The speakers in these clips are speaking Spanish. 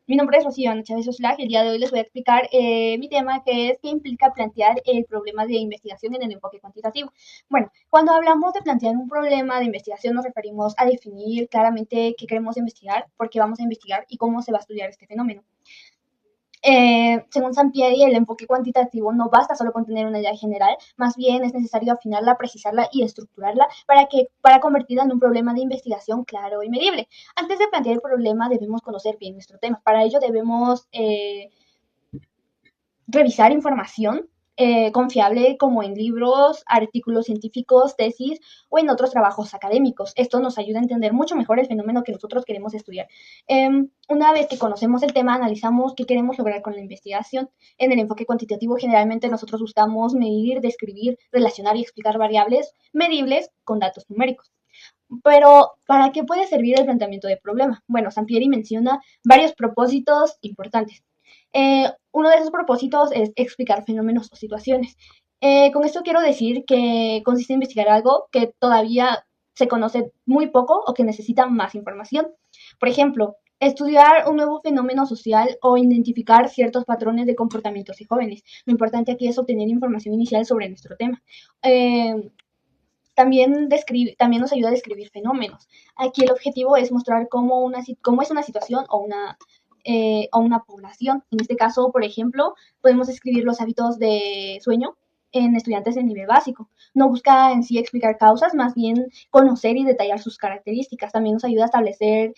Mi nombre es Rocío Ana Chávez Oslac y el día de hoy les voy a explicar mi tema, que es qué implica plantear el problema de investigación en el enfoque cuantitativo. Bueno, cuando hablamos de plantear un problema de investigación nos referimos a definir claramente qué queremos investigar, por qué vamos a investigar y cómo se va a estudiar este fenómeno. Según Sampieri, el enfoque cuantitativo no basta solo con tener una idea general, más bien es necesario afinarla, precisarla y estructurarla para convertirla en un problema de investigación claro y medible. Antes de plantear el problema debemos conocer bien nuestro tema. Para ello debemos revisar información confiable como en libros, artículos científicos, tesis o en otros trabajos académicos. Esto nos ayuda a entender mucho mejor el fenómeno que nosotros queremos estudiar. Una vez que conocemos el tema, analizamos qué queremos lograr con la investigación. En el enfoque cuantitativo, generalmente nosotros buscamos medir, describir, relacionar y explicar variables medibles con datos numéricos. Pero, ¿para qué puede servir el planteamiento de problema? Bueno, Sampieri menciona varios propósitos importantes. Uno de esos propósitos es explicar fenómenos o situaciones. Con esto quiero decir que consiste en investigar algo que todavía se conoce muy poco o que necesita más información. Por ejemplo, estudiar un nuevo fenómeno social o identificar ciertos patrones de comportamientos de jóvenes. Lo importante aquí es obtener información inicial sobre nuestro tema. Eh, también nos ayuda a describir fenómenos. Aquí el objetivo es mostrar cómo es una situación o una población. En este caso, por ejemplo, podemos describir los hábitos de sueño en estudiantes de nivel básico. No busca en sí explicar causas, más bien conocer y detallar sus características. También nos ayuda a establecer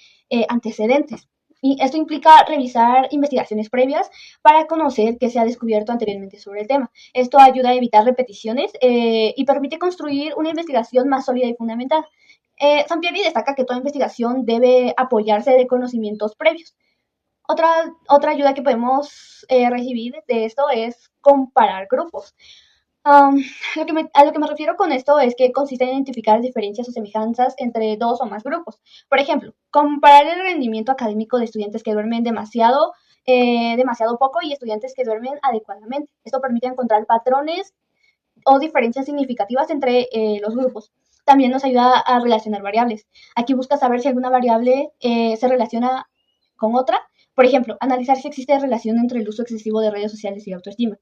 antecedentes. Y esto implica revisar investigaciones previas para conocer qué se ha descubierto anteriormente sobre el tema. Esto ayuda a evitar repeticiones y permite construir una investigación más sólida y fundamentada. Sampieri destaca que toda investigación debe apoyarse de conocimientos previos. Otra ayuda que podemos recibir de esto es comparar grupos. Um, a lo que me refiero con esto es que consiste en identificar diferencias o semejanzas entre dos o más grupos. Por ejemplo, comparar el rendimiento académico de estudiantes que duermen demasiado poco y estudiantes que duermen adecuadamente. Esto permite encontrar patrones o diferencias significativas entre los grupos. También nos ayuda a relacionar variables. Aquí busca saber si alguna variable se relaciona con otra. Por ejemplo, analizar si existe relación entre el uso excesivo de redes sociales y la autoestima.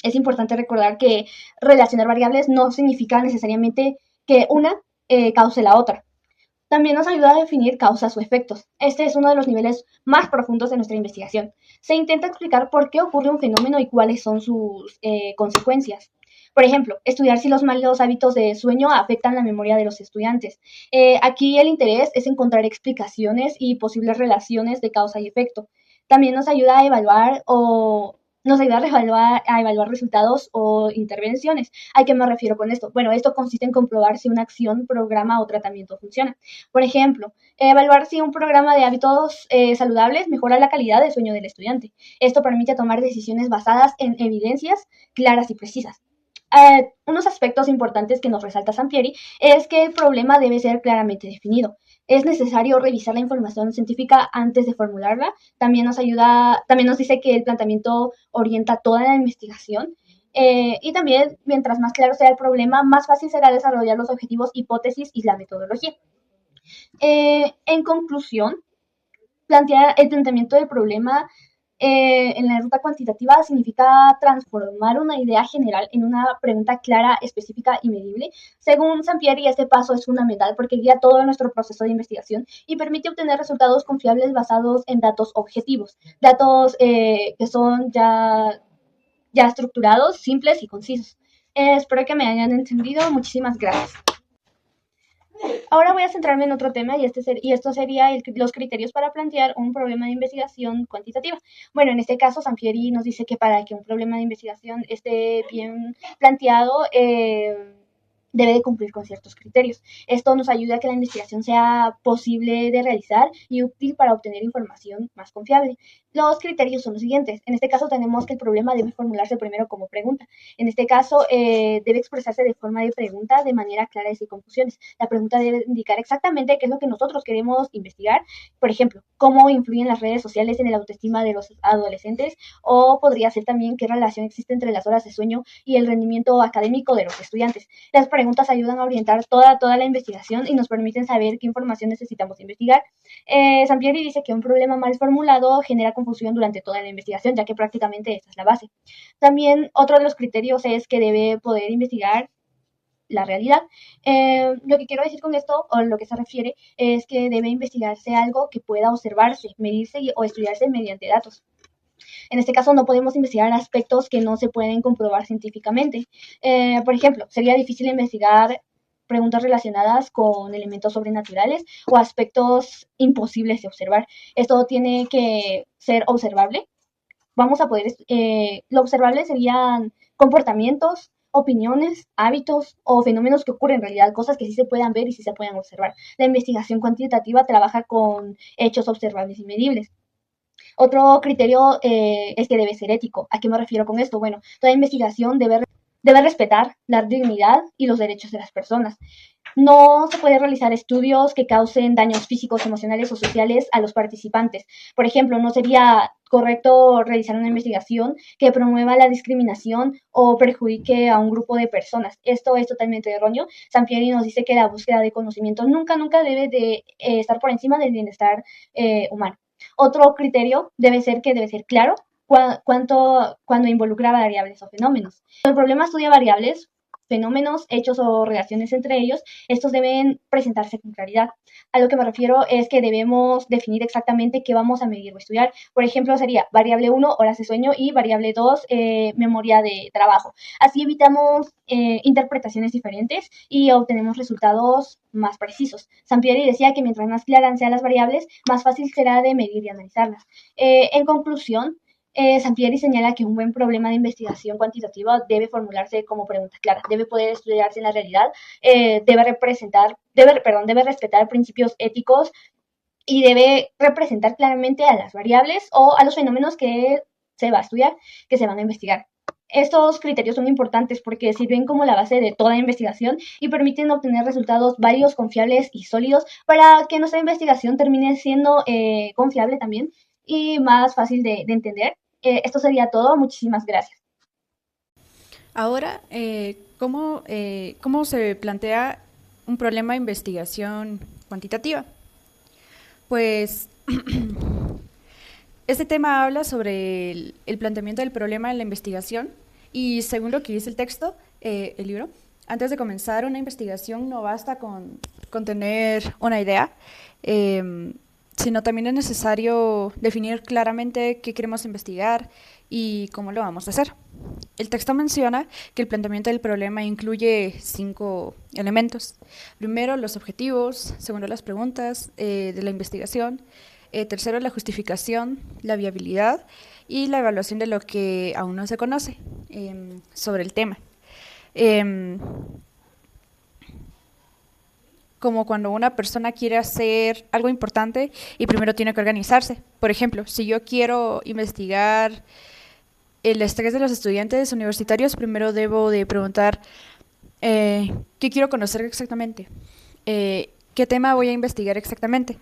Es importante recordar que relacionar variables no significa necesariamente que una cause la otra. También nos ayuda a definir causas o efectos. Este es uno de los niveles más profundos de nuestra investigación. Se intenta explicar por qué ocurre un fenómeno y cuáles son sus consecuencias. Por ejemplo, estudiar si los malos hábitos de sueño afectan la memoria de los estudiantes. Aquí el interés es encontrar explicaciones y posibles relaciones de causa y efecto. También nos ayuda a evaluar resultados o intervenciones. ¿A qué me refiero con esto? Bueno, esto consiste en comprobar si una acción, programa o tratamiento funciona. Por ejemplo, evaluar si un programa de hábitos saludables mejora la calidad del sueño del estudiante. Esto permite tomar decisiones basadas en evidencias claras y precisas. Unos aspectos importantes que nos resalta Sampieri es que el problema debe ser claramente definido. Es necesario revisar la información científica antes de formularla. También nos dice que el planteamiento orienta toda la investigación. Y también, mientras más claro sea el problema, más fácil será desarrollar los objetivos, hipótesis y la metodología. En conclusión, plantear el planteamiento del problema en la ruta cuantitativa significa transformar una idea general en una pregunta clara, específica y medible. Según Sampieri, este paso es fundamental porque guía todo nuestro proceso de investigación y permite obtener resultados confiables basados en datos objetivos, datos que son ya estructurados, simples y concisos. Espero que me hayan entendido. Muchísimas gracias. Ahora voy a centrarme en otro tema y esto sería los criterios para plantear un problema de investigación cuantitativa. Bueno, en este caso, Sampieri nos dice que para que un problema de investigación esté bien planteado, debe de cumplir con ciertos criterios. Esto nos ayuda a que la investigación sea posible de realizar y útil para obtener información más confiable. Los criterios son los siguientes. En este caso tenemos que el problema debe formularse primero como pregunta. En este caso debe expresarse de forma de pregunta de manera clara y sin confusiones. La pregunta debe indicar exactamente qué es lo que nosotros queremos investigar. Por ejemplo, cómo influyen las redes sociales en la autoestima de los adolescentes, o podría ser también qué relación existe entre las horas de sueño y el rendimiento académico de los estudiantes. Las preguntas ayudan a orientar toda la investigación y nos permiten saber qué información necesitamos investigar. Sampieri dice que un problema mal formulado genera confusión durante toda la investigación, ya que prácticamente esta es la base. También otro de los criterios es que debe poder investigar la realidad. Lo que quiero decir con esto, o lo que se refiere, es que debe investigarse algo que pueda observarse, medirse o estudiarse mediante datos. En este caso no podemos investigar aspectos que no se pueden comprobar científicamente. Por ejemplo, sería difícil investigar preguntas relacionadas con elementos sobrenaturales o aspectos imposibles de observar. Esto tiene que ser observable. Vamos a poder, lo observable serían comportamientos, opiniones, hábitos o fenómenos que ocurren en realidad, cosas que sí se puedan ver y sí se puedan observar. La investigación cuantitativa trabaja con hechos observables y medibles. Otro criterio es que debe ser ético. ¿A qué me refiero con esto? Bueno, toda investigación debe respetar la dignidad y los derechos de las personas. No se puede realizar estudios que causen daños físicos, emocionales o sociales a los participantes. Por ejemplo, no sería correcto realizar una investigación que promueva la discriminación o perjudique a un grupo de personas. Esto es totalmente erróneo. Sampieri nos dice que la búsqueda de conocimiento nunca debe de estar por encima del bienestar humano. Otro criterio debe ser claro cuando involucra variables o fenómenos. Cuando el problema estudia variables, fenómenos, hechos o relaciones entre ellos, estos deben presentarse con claridad. A lo que me refiero es que debemos definir exactamente qué vamos a medir o estudiar. Por ejemplo, sería variable 1, horas de sueño, y variable 2, memoria de trabajo. Así evitamos interpretaciones diferentes y obtenemos resultados más precisos. Sampieri decía que mientras más claras sean las variables, más fácil será de medir y analizarlas. En conclusión, Sampieri señala que un buen problema de investigación cuantitativa debe formularse como pregunta clara, debe poder estudiarse en la realidad, debe respetar principios éticos y debe representar claramente a las variables o a los fenómenos que se va a estudiar, que se van a investigar. Estos criterios son importantes porque sirven como la base de toda investigación y permiten obtener resultados válidos, confiables y sólidos para que nuestra investigación termine siendo confiable también y más fácil de entender. Esto sería todo. Muchísimas gracias. Ahora, ¿cómo se plantea un problema de investigación cuantitativa? Pues este tema habla sobre el planteamiento del problema en la investigación y según lo que dice el texto, el libro, antes de comenzar una investigación no basta con tener una idea, sino también es necesario definir claramente qué queremos investigar y cómo lo vamos a hacer. El texto menciona que el planteamiento del problema incluye 5 elementos. Primero, los objetivos. Segundo, las preguntas de la investigación. Tercero, la justificación, la viabilidad y la evaluación de lo que aún no se conoce sobre el tema. Como cuando una persona quiere hacer algo importante y primero tiene que organizarse. Por ejemplo, si yo quiero investigar el estrés de los estudiantes universitarios, primero debo de preguntar qué quiero conocer exactamente, qué tema voy a investigar exactamente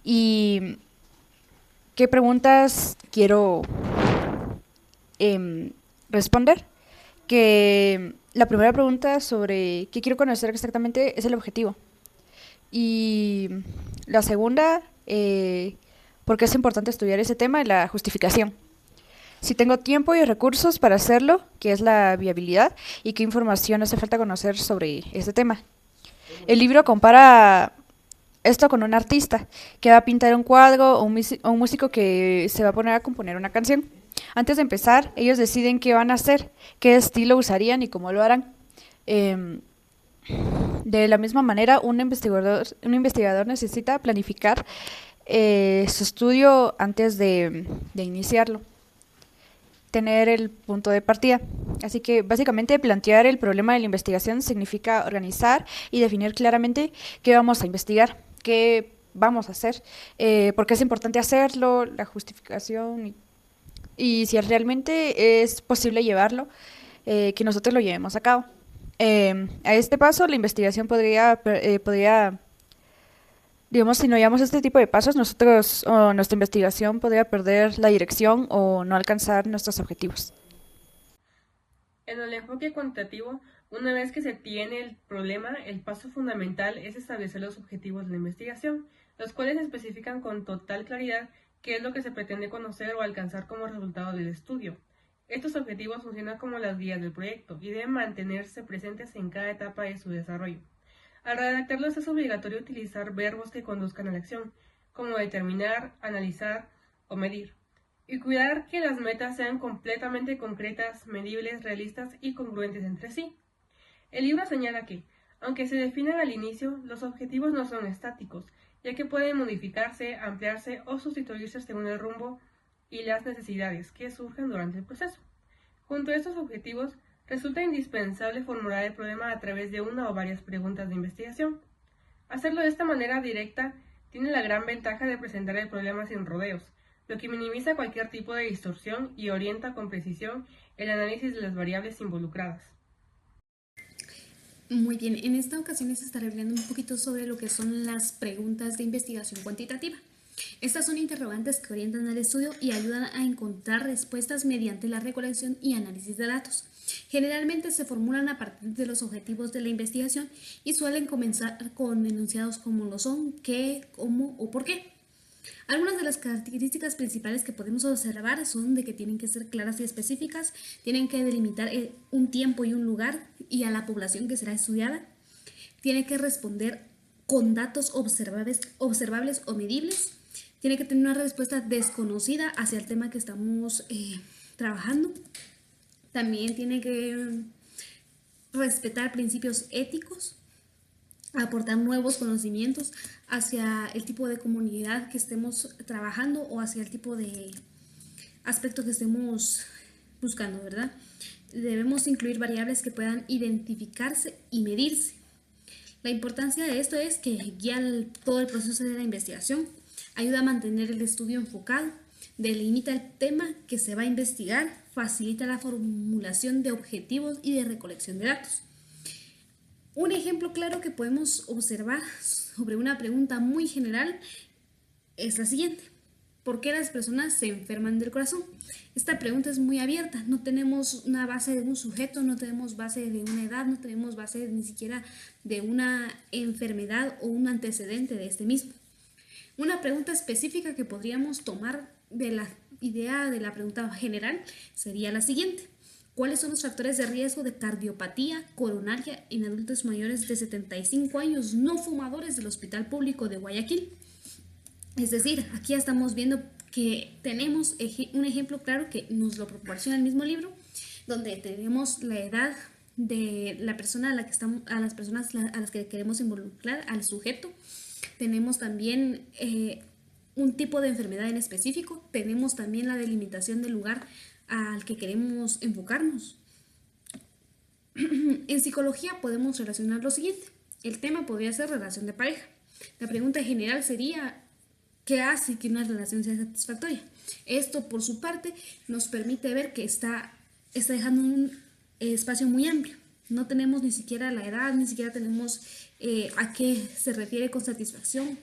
y qué preguntas quiero responder. Que la primera pregunta sobre qué quiero conocer exactamente es el objetivo. Y la segunda, por qué es importante estudiar ese tema, es la justificación. Si tengo tiempo y recursos para hacerlo, que es la viabilidad, y qué información hace falta conocer sobre este tema. El libro compara esto con un artista que va a pintar un cuadro o un músico que se va a poner a componer una canción. Antes de empezar, ellos deciden qué van a hacer, qué estilo usarían y cómo lo harán. De la misma manera, un investigador necesita planificar su estudio antes de iniciarlo, tener el punto de partida. Así que básicamente plantear el problema de la investigación significa organizar y definir claramente qué vamos a investigar, qué vamos a hacer, por qué es importante hacerlo, la justificación y si realmente es posible llevarlo, que nosotros lo llevemos a cabo. A este paso, la investigación podría, digamos, si no llevamos este tipo de pasos, nosotros o nuestra investigación podría perder la dirección o no alcanzar nuestros objetivos. En el enfoque cuantitativo, una vez que se tiene el problema, el paso fundamental es establecer los objetivos de la investigación, los cuales especifican con total claridad qué es lo que se pretende conocer o alcanzar como resultado del estudio. Estos objetivos funcionan como las guías del proyecto y deben mantenerse presentes en cada etapa de su desarrollo. Al redactarlos es obligatorio utilizar verbos que conduzcan a la acción, como determinar, analizar o medir, y cuidar que las metas sean completamente concretas, medibles, realistas y congruentes entre sí. El libro señala que, aunque se definan al inicio, los objetivos no son estáticos, ya que pueden modificarse, ampliarse o sustituirse según el rumbo y las necesidades que surjan durante el proceso. Junto a estos objetivos, resulta indispensable formular el problema a través de una o varias preguntas de investigación. Hacerlo de esta manera directa tiene la gran ventaja de presentar el problema sin rodeos, lo que minimiza cualquier tipo de distorsión y orienta con precisión el análisis de las variables involucradas. Muy bien, en esta ocasión les estaré hablando un poquito sobre lo que son las preguntas de investigación cuantitativa. Estas son interrogantes que orientan al estudio y ayudan a encontrar respuestas mediante la recolección y análisis de datos. Generalmente se formulan a partir de los objetivos de la investigación y suelen comenzar con enunciados como lo son, qué, cómo o por qué. Algunas de las características principales que podemos observar son de que tienen que ser claras y específicas, tienen que delimitar un tiempo y un lugar y a la población que será estudiada, tiene que responder con datos observables o medibles, tiene que tener una respuesta desconocida hacia el tema que estamos trabajando, también tiene que respetar principios éticos, aportar nuevos conocimientos hacia el tipo de comunidad que estemos trabajando o hacia el tipo de aspecto que estemos buscando, ¿verdad? Debemos incluir variables que puedan identificarse y medirse. La importancia de esto es que guía todo el proceso de la investigación, ayuda a mantener el estudio enfocado, delimita el tema que se va a investigar, facilita la formulación de objetivos y de recolección de datos. Un ejemplo claro que podemos observar sobre una pregunta muy general es la siguiente. ¿Por qué las personas se enferman del corazón? Esta pregunta es muy abierta. No tenemos una base de un sujeto, no tenemos base de una edad, no tenemos base ni siquiera de una enfermedad o un antecedente de este mismo. Una pregunta específica que podríamos tomar de la idea de la pregunta general sería la siguiente. ¿Cuáles son los factores de riesgo de cardiopatía coronaria en adultos mayores de 75 años no fumadores del Hospital Público de Guayaquil? Es decir, aquí estamos viendo que tenemos un ejemplo claro que nos lo proporciona el mismo libro, donde tenemos la edad de la persona a las personas a las que queremos involucrar, al sujeto. Tenemos también un tipo de enfermedad en específico. Tenemos también la delimitación del lugar al que queremos enfocarnos. En psicología podemos relacionar lo siguiente. El tema podría ser relación de pareja. La pregunta general sería, ¿qué hace que una relación sea satisfactoria? Esto, por su parte, nos permite ver que está dejando un espacio muy amplio. No tenemos ni siquiera la edad, ni siquiera tenemos a qué se refiere con satisfacción.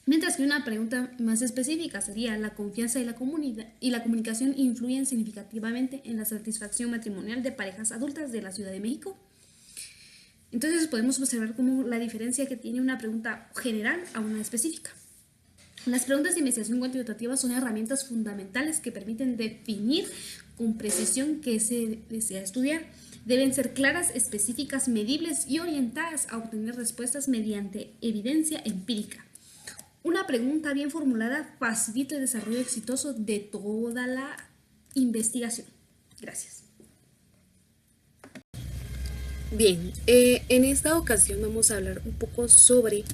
Mientras que una pregunta más específica sería, ¿la confianza y la comunicación influyen significativamente en la satisfacción matrimonial de parejas adultas de la Ciudad de México? Entonces podemos observar como la diferencia que tiene una pregunta general a una específica. Las preguntas de investigación cuantitativa son herramientas fundamentales que permiten definir con precisión qué se desea estudiar. Deben ser claras, específicas, medibles y orientadas a obtener respuestas mediante evidencia empírica. Una pregunta bien formulada facilita el desarrollo exitoso de toda la investigación. Gracias. Bien, en esta ocasión vamos a hablar un poco sobre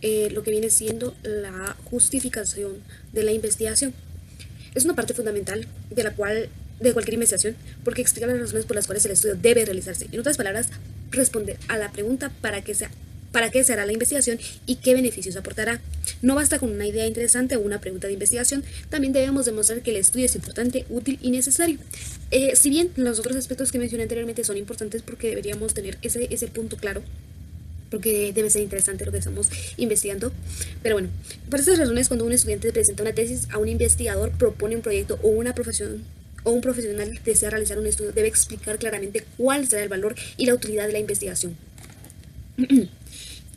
lo que viene siendo la justificación de la investigación. Es una parte fundamental de cualquier investigación porque explica las razones por las cuales el estudio debe realizarse. En otras palabras, responder a la pregunta para qué se hará la investigación y qué beneficios aportará. No basta con una idea interesante o una pregunta de investigación, también debemos demostrar que el estudio es importante, útil y necesario. Si bien los otros aspectos que mencioné anteriormente son importantes porque deberíamos tener ese punto claro, porque debe ser interesante lo que estamos investigando. Pero bueno, por estas razones, cuando un estudiante presenta una tesis a un investigador, propone un proyecto o una profesión o un profesional desea realizar un estudio, debe explicar claramente cuál será el valor y la utilidad de la investigación.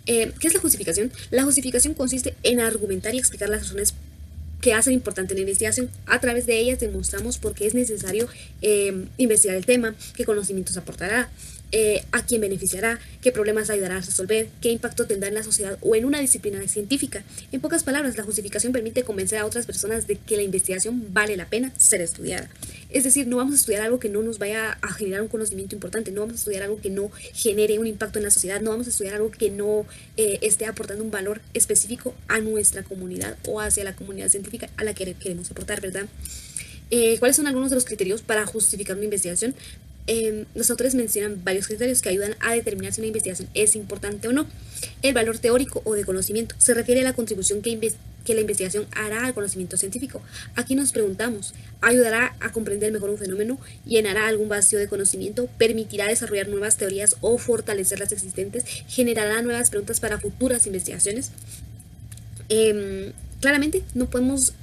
¿Qué es la justificación? La justificación consiste en argumentar y explicar las razones que hacen importante la investigación. A través de ellas demostramos por qué es necesario investigar el tema, qué conocimientos aportará, a quién beneficiará, qué problemas ayudará a resolver, qué impacto tendrá en la sociedad o en una disciplina científica. En pocas palabras, la justificación permite convencer a otras personas de que la investigación vale la pena ser estudiada. Es decir, no vamos a estudiar algo que no nos vaya a generar un conocimiento importante, no vamos a estudiar algo que no genere un impacto en la sociedad, no vamos a estudiar algo que no esté aportando un valor específico a nuestra comunidad o hacia la comunidad científica a la que queremos aportar, ¿verdad? ¿Cuáles son algunos de los criterios para justificar una investigación? Los autores mencionan varios criterios que ayudan a determinar si una investigación es importante o no. El valor teórico o de conocimiento se refiere a la contribución que la investigación hará al conocimiento científico. Aquí nos preguntamos, ¿ayudará a comprender mejor un fenómeno? ¿Llenará algún vacío de conocimiento? ¿Permitirá desarrollar nuevas teorías o fortalecer las existentes? ¿Generará nuevas preguntas para futuras investigaciones? Claramente no podemos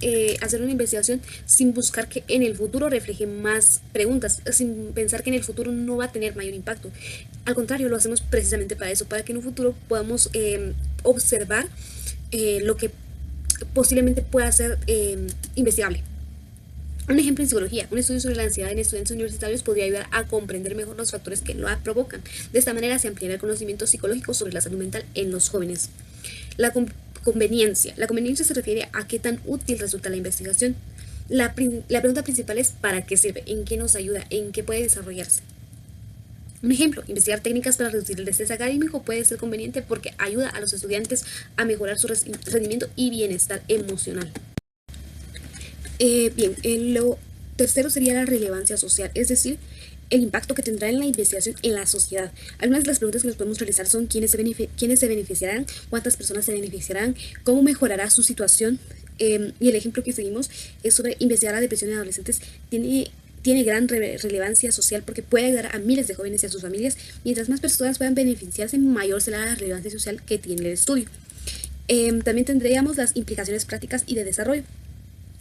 hacer una investigación sin buscar que en el futuro refleje más preguntas, sin pensar que en el futuro no va a tener mayor impacto. Al contrario, lo hacemos precisamente para eso, para que en un futuro podamos observar lo que posiblemente pueda ser investigable. Un ejemplo en psicología, un estudio sobre la ansiedad en estudiantes universitarios podría ayudar a comprender mejor los factores que lo provocan. De esta manera se ampliará el conocimiento psicológico sobre la salud mental en los jóvenes. La conveniencia. La conveniencia se refiere a qué tan útil resulta la investigación. La pregunta principal es ¿para qué sirve? ¿En qué nos ayuda? ¿En qué puede desarrollarse? Un ejemplo, investigar técnicas para reducir el estrés académico puede ser conveniente porque ayuda a los estudiantes a mejorar su rendimiento y bienestar emocional. Lo tercero sería la relevancia social, es decir, el impacto que tendrá en la investigación en la sociedad. Algunas de las preguntas que nos podemos realizar son quiénes se beneficiarán, cuántas personas se beneficiarán, cómo mejorará su situación. Y el ejemplo que seguimos es sobre investigar la depresión en adolescentes. Tiene gran relevancia social porque puede ayudar a miles de jóvenes y a sus familias. Mientras más personas puedan beneficiarse, mayor será la relevancia social que tiene el estudio. También tendríamos las implicaciones prácticas y de desarrollo.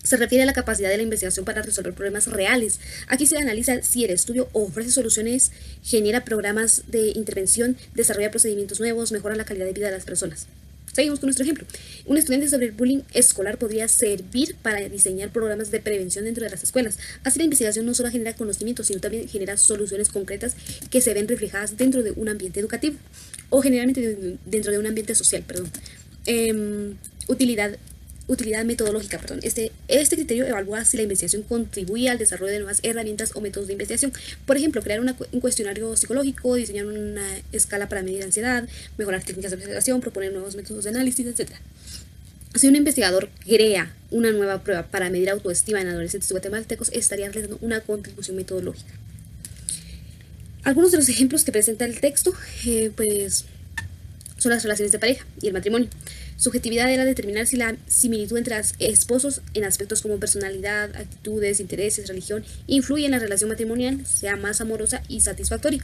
Se refiere a la capacidad de la investigación para resolver problemas reales. Aquí se analiza si el estudio ofrece soluciones, genera programas de intervención, desarrolla procedimientos nuevos, mejora la calidad de vida de las personas. Seguimos con nuestro ejemplo. Un estudiante sobre el bullying escolar podría servir para diseñar programas de prevención dentro de las escuelas. Así la investigación no solo genera conocimientos, sino también genera soluciones concretas que se ven reflejadas dentro de un ambiente educativo o generalmente dentro de un ambiente social. Utilidad metodológica. Este criterio evalúa si la investigación contribuye al desarrollo de nuevas herramientas o métodos de investigación. Por ejemplo, crear un cuestionario psicológico, diseñar una escala para medir ansiedad, mejorar técnicas de investigación, proponer nuevos métodos de análisis, etc. Si un investigador crea una nueva prueba para medir autoestima en adolescentes guatemaltecos, estaría realizando una contribución metodológica. Algunos de los ejemplos que presenta el texto son las relaciones de pareja y el matrimonio. Subjetividad era determinar si la similitud entre los esposos en aspectos como personalidad, actitudes, intereses, religión, influye en la relación matrimonial, sea más amorosa y satisfactoria.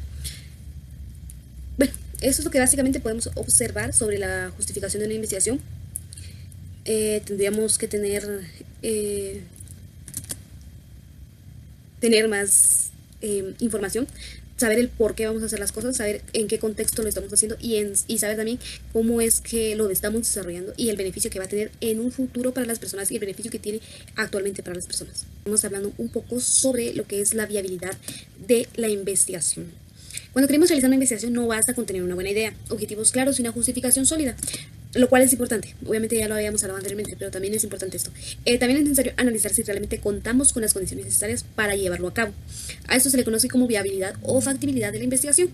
Bueno, eso es lo que básicamente podemos observar sobre la justificación de una investigación. Tendríamos que tener más información, saber el por qué vamos a hacer las cosas, saber en qué contexto lo estamos haciendo y saber también cómo es que lo estamos desarrollando y el beneficio que va a tener en un futuro para las personas y el beneficio que tiene actualmente para las personas. Estamos hablando un poco sobre lo que es la viabilidad de la investigación. Cuando queremos realizar una investigación no basta con tener una buena idea, objetivos claros y una justificación sólida, lo cual es importante. Obviamente ya lo habíamos hablado anteriormente, pero también es importante esto. También es necesario analizar si realmente contamos con las condiciones necesarias para llevarlo a cabo. A esto se le conoce como viabilidad o factibilidad de la investigación.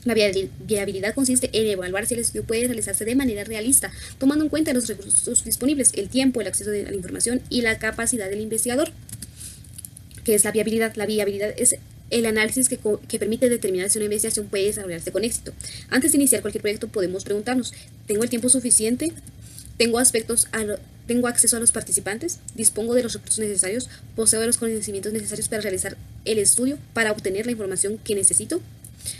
La viabilidad consiste en evaluar si el estudio puede realizarse de manera realista, tomando en cuenta los recursos disponibles, el tiempo, el acceso a la información y la capacidad del investigador. ¿Qué es la viabilidad? La viabilidad es el análisis que permite determinar si una investigación puede desarrollarse con éxito. Antes de iniciar cualquier proyecto podemos preguntarnos, ¿tengo el tiempo suficiente? ¿Tengo acceso a los participantes? ¿Dispongo de los recursos necesarios? ¿Poseo de los conocimientos necesarios para realizar el estudio, para obtener la información que necesito?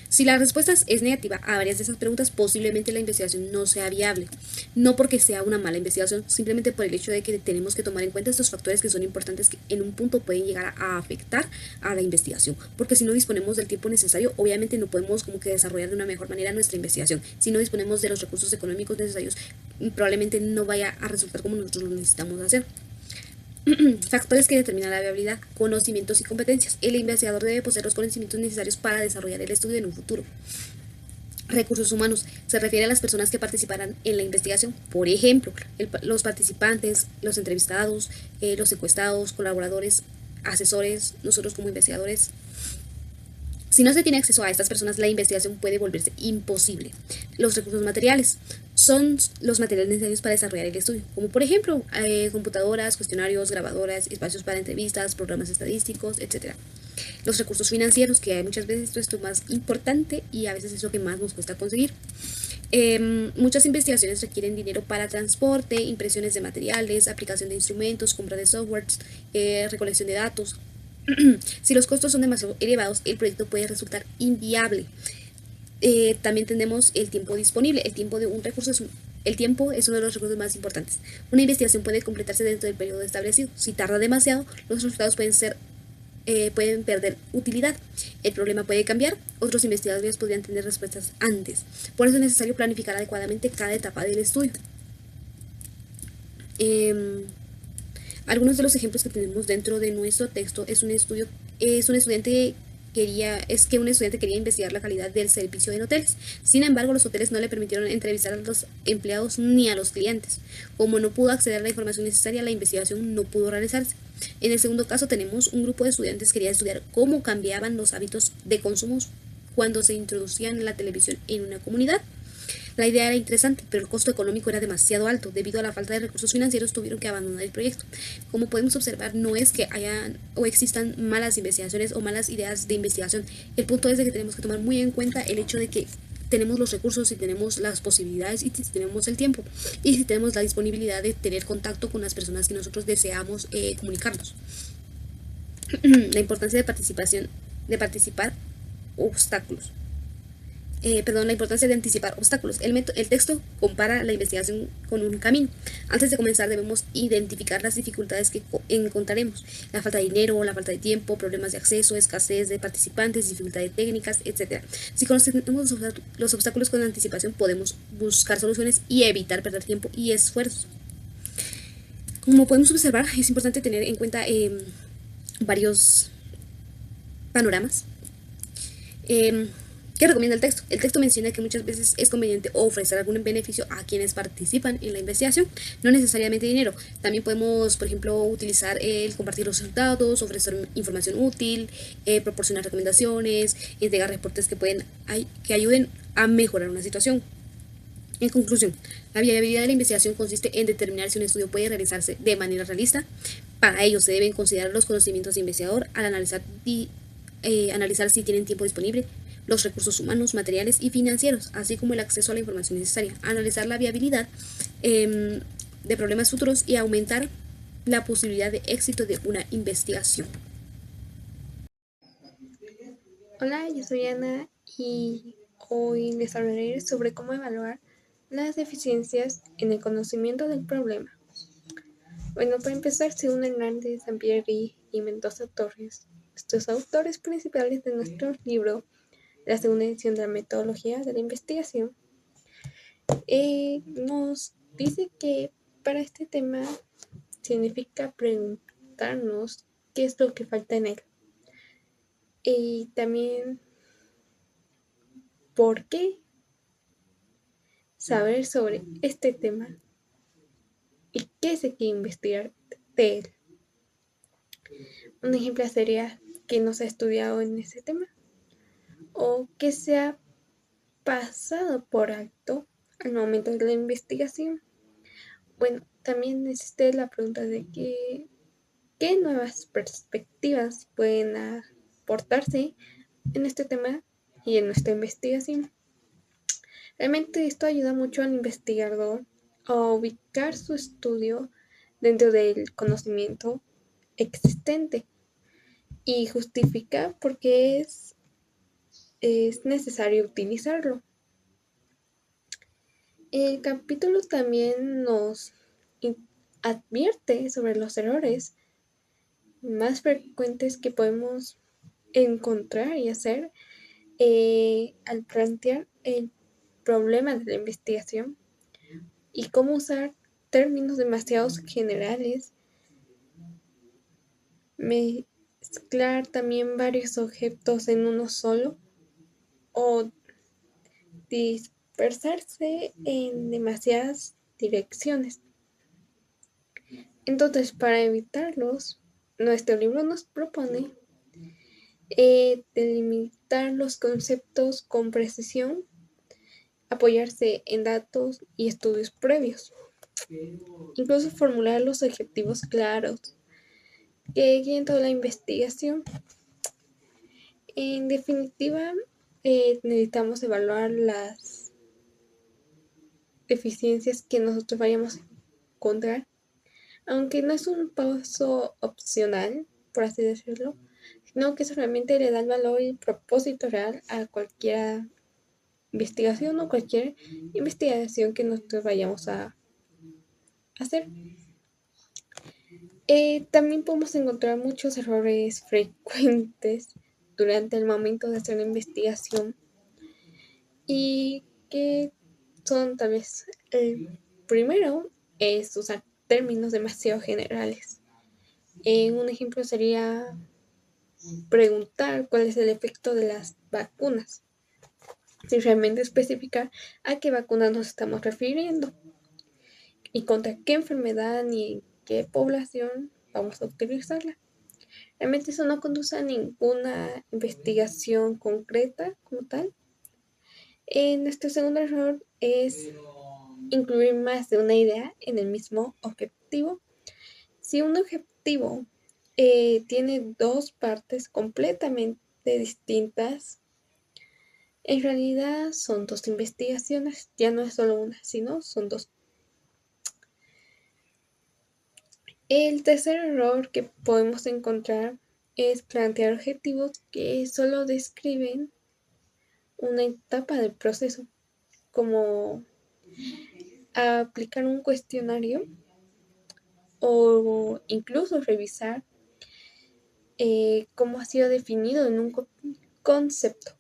Si la respuesta es negativa a varias de esas preguntas, posiblemente la investigación no sea viable. No porque sea una mala investigación, simplemente por el hecho de que tenemos que tomar en cuenta estos factores que son importantes que en un punto pueden llegar a afectar a la investigación. Porque si no disponemos del tiempo necesario, obviamente no podemos como que desarrollar de una mejor manera nuestra investigación. Si no disponemos de los recursos económicos necesarios, probablemente no vaya a resultar como nosotros lo necesitamos hacer. Factores que determinan la viabilidad: conocimientos y competencias. El investigador debe poseer los conocimientos necesarios para desarrollar el estudio en un futuro. Recursos humanos. Se refiere a las personas que participarán en la investigación. Por ejemplo, los participantes, los entrevistados, los encuestados, colaboradores, asesores, nosotros como investigadores. Si no se tiene acceso a estas personas, la investigación puede volverse imposible. Los recursos materiales son los materiales necesarios para desarrollar el estudio, como por ejemplo computadoras, cuestionarios, grabadoras, espacios para entrevistas, programas estadísticos, etc. Los recursos financieros, que hay muchas veces esto es lo más importante y a veces es lo que más nos cuesta conseguir. Muchas investigaciones requieren dinero para transporte, impresiones de materiales, aplicación de instrumentos, compra de softwares, recolección de datos. Si los costos son demasiado elevados, el proyecto puede resultar inviable. También tenemos el tiempo disponible. El tiempo es uno de los recursos más importantes. Una investigación puede completarse dentro del periodo establecido. Si tarda demasiado, los resultados pueden perder utilidad. El problema puede cambiar. Otros investigadores podrían tener respuestas antes. Por eso es necesario planificar adecuadamente cada etapa del estudio. Algunos de los ejemplos que tenemos dentro de nuestro texto es que un estudiante quería investigar la calidad del servicio en hoteles. Sin embargo, los hoteles no le permitieron entrevistar a los empleados ni a los clientes. Como no pudo acceder a la información necesaria, la investigación no pudo realizarse. En el segundo caso, tenemos un grupo de estudiantes que quería estudiar cómo cambiaban los hábitos de consumo cuando se introducían la televisión en una comunidad. La idea era interesante, pero el costo económico era demasiado alto. Debido a la falta de recursos financieros, tuvieron que abandonar el proyecto. Como podemos observar, no es que hayan o existan malas investigaciones o malas ideas de investigación. El punto es de que tenemos que tomar muy en cuenta el hecho de que tenemos los recursos y tenemos las posibilidades y si tenemos el tiempo y si tenemos la disponibilidad de tener contacto con las personas que nosotros deseamos comunicarnos. La importancia de participar obstáculos. La importancia de anticipar obstáculos. El texto compara la investigación con un camino. Antes de comenzar debemos identificar las dificultades que encontraremos: la falta de dinero, la falta de tiempo, problemas de acceso, escasez de participantes, dificultades técnicas, etc. Si conocemos los obstáculos con anticipación, podemos buscar soluciones y evitar perder tiempo y esfuerzos. Como podemos observar, es importante tener en cuenta varios panoramas. ¿Qué recomienda el texto? El texto menciona que muchas veces es conveniente ofrecer algún beneficio a quienes participan en la investigación, no necesariamente dinero. También podemos, por ejemplo, utilizar el compartir los resultados, ofrecer información útil, proporcionar recomendaciones, entregar reportes que ayuden a mejorar una situación. En conclusión, la viabilidad de la investigación consiste en determinar si un estudio puede realizarse de manera realista. Para ello se deben considerar los conocimientos del investigador al analizar si tienen tiempo disponible, los recursos humanos, materiales y financieros, así como el acceso a la información necesaria, analizar la viabilidad de problemas futuros y aumentar la posibilidad de éxito de una investigación. Hola, yo soy Ana y hoy les hablaré sobre cómo evaluar las deficiencias en el conocimiento del problema. Bueno, para empezar, según Hernández, Sampieri y Mendoza Torres, estos autores principales de nuestro libro, la segunda edición de la metodología de la investigación, nos dice que para este tema significa preguntarnos qué es lo que falta en él y también por qué saber sobre este tema y qué se quiere investigar de él. Un ejemplo sería que no se ha estudiado en ese tema o que se ha pasado por alto al momento de la investigación. Bueno, también existe la pregunta de qué nuevas perspectivas pueden aportarse en este tema y en nuestra investigación. Realmente esto ayuda mucho al investigador a ubicar su estudio dentro del conocimiento existente y justifica por qué es necesario utilizarlo. El capítulo también nos advierte sobre los errores más frecuentes que podemos encontrar y hacer al plantear el problema de la investigación y cómo usar términos demasiado generales mezclar también varios objetos en uno solo o dispersarse en demasiadas direcciones. Entonces, para evitarlos, nuestro libro nos propone delimitar los conceptos con precisión, apoyarse en datos y estudios previos, incluso formular los objetivos claros que guíen toda la investigación. En definitiva, necesitamos evaluar las deficiencias que nosotros vayamos a encontrar, aunque no es un paso opcional, por así decirlo, sino que eso realmente le da el valor y el propósito real a cualquier investigación o cualquier investigación que nosotros vayamos a hacer. También podemos encontrar muchos errores frecuentes durante el momento de hacer la investigación y que son tal vez el primero es usar términos demasiado generales. Un ejemplo sería preguntar cuál es el efecto de las vacunas, sin realmente especificar a qué vacuna nos estamos refiriendo y contra qué enfermedad ni en qué población vamos a utilizarla. Realmente eso no conduce a ninguna investigación concreta como tal. Nuestro segundo error es incluir más de una idea en el mismo objetivo. Si un objetivo tiene dos partes completamente distintas, en realidad son dos investigaciones, ya no es solo una, sino son dos. El tercer error que podemos encontrar es plantear objetivos que solo describen una etapa del proceso, como aplicar un cuestionario o incluso revisar cómo ha sido definido en un concepto.